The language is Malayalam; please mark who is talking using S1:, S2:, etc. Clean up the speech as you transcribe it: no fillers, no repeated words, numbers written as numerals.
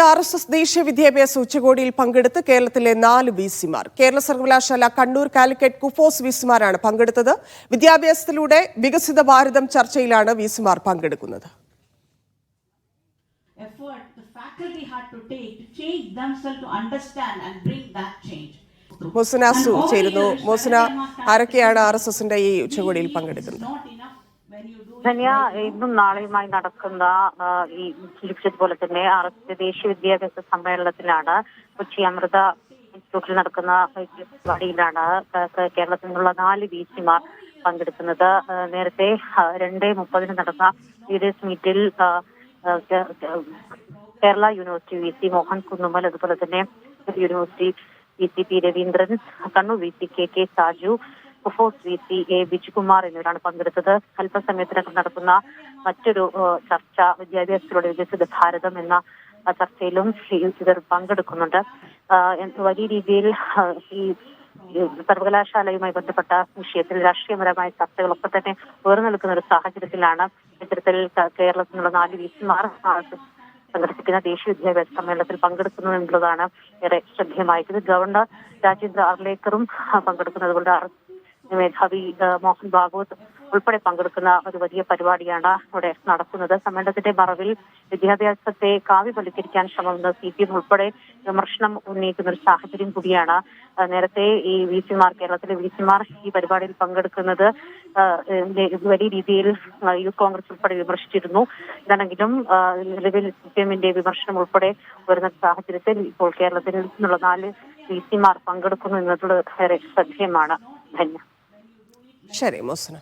S1: RSS ദേശീയ വിദ്യാഭ്യാസ ഉച്ചകോടിയിൽ പങ്കെടുത്ത് കേരളത്തിലെ 4 വിസിമാർ. കേരള സർവകലാശാല കണ്ണൂർ കാലിക്കറ്റ് കുഫോസ് വിസിമാരാണ് പങ്കെടുത്തത്. വിദ്യാഭ്യാസത്തിലൂടെ വികസിത ഭാരതം ചർച്ചയിലാണ് വിസിമാർ പങ്കെടുക്കുന്നത്. മോസന ചേരുന്നു. മോസന, ആരൊക്കെയാണ് RSSന്റെ ഈ ഉച്ചകോടിയിൽ പങ്കെടുക്കുന്നത്?
S2: ധന്യ, ഇന്നും നാളെയുമായി നടക്കുന്ന ഈ സൂചിപ്പിച്ചതുപോലെ തന്നെ RSS ദേശീയ വിദ്യാഭ്യാസ സമ്മേളനത്തിലാണ് കൊച്ചി അമൃത ഇൻസ്റ്റിറ്റ്യൂട്ടിൽ നടക്കുന്ന പരിപാടിയിലാണ് കേരളത്തിൽ നിന്നുള്ള 4 വിസിമാർ പങ്കെടുക്കുന്നത്. നേരത്തെ 2:30 നടന്ന ലീഡേഴ്സ് മീറ്റിൽ കേരള യൂണിവേഴ്സിറ്റി വിസി മോഹൻ കുന്നുമ്മൽ, അതുപോലെ തന്നെ university VC P Raveendran, Kannur VC K Saju, KUFOS VC A Bijukumar എന്നിവരാണ് പങ്കെടുത്തത്. അല്പസമയത്തിനകം നടക്കുന്ന മറ്റൊരു ചർച്ച വിദ്യാഭ്യാസത്തിലൂടെ വികസിത ഭാരതം എന്ന ചർച്ചയിലും ഇവർ പങ്കെടുക്കുന്നുണ്ട്. വലിയ രീതിയിൽ ഈ സർവകലാശാലയുമായി ബന്ധപ്പെട്ട വിഷയത്തിൽ രാഷ്ട്രീയപരമായ ചർച്ചകളൊക്കെ തന്നെ ഉയർന്നു നിൽക്കുന്ന ഒരു സാഹചര്യത്തിലാണ് ഇത്തരത്തിൽ കേരളത്തിൽ നിന്നുള്ള 4 വിസിമാർ സംഘടിപ്പിക്കുന്ന ദേശീയ വിദ്യാഭ്യാസ സമ്മേളനത്തിൽ പങ്കെടുക്കുന്നു എന്നുള്ളതാണ് ഏറെ ശ്രദ്ധേയമായത്. ഗവർണർ രാജേന്ദ്ര അർലേക്കറും പങ്കെടുക്കുന്നത് കൊണ്ട് മേധാവി മോഹൻ ഭാഗവത് ഉൾപ്പെടെ പങ്കെടുക്കുന്ന ഒരു വലിയ പരിപാടിയാണ് ഇവിടെ നടക്കുന്നത്. സമ്മേളനത്തിന്റെ മറവിൽ വിദ്യാഭ്യാസത്തെ കാവ്യവൽക്കരിക്കാൻ ശ്രമമെന്ന് CPM ഉൾപ്പെടെ വിമർശനം ഉന്നയിക്കുന്ന ഒരു സാഹചര്യം കൂടിയാണ്. നേരത്തെ ഈ വിസിമാർ, കേരളത്തിലെ വിസിമാർ ഈ പരിപാടിയിൽ പങ്കെടുക്കുന്നത് വലിയ രീതിയിൽ യൂത്ത് കോൺഗ്രസ് ഉൾപ്പെടെ വിമർശിച്ചിരുന്നു. ഇതാണെങ്കിലും നിലവിൽ CPMന്റെ വിമർശനം ഉൾപ്പെടെ വരുന്ന സാഹചര്യത്തിൽ ഇപ്പോൾ കേരളത്തിൽ നിന്നുള്ള 4 വിസിമാർ പങ്കെടുക്കുന്നു എന്നുള്ളത് ഏറെ ശ്രദ്ധേയമാണ്. ധന്യ.
S1: ശരി മോസന.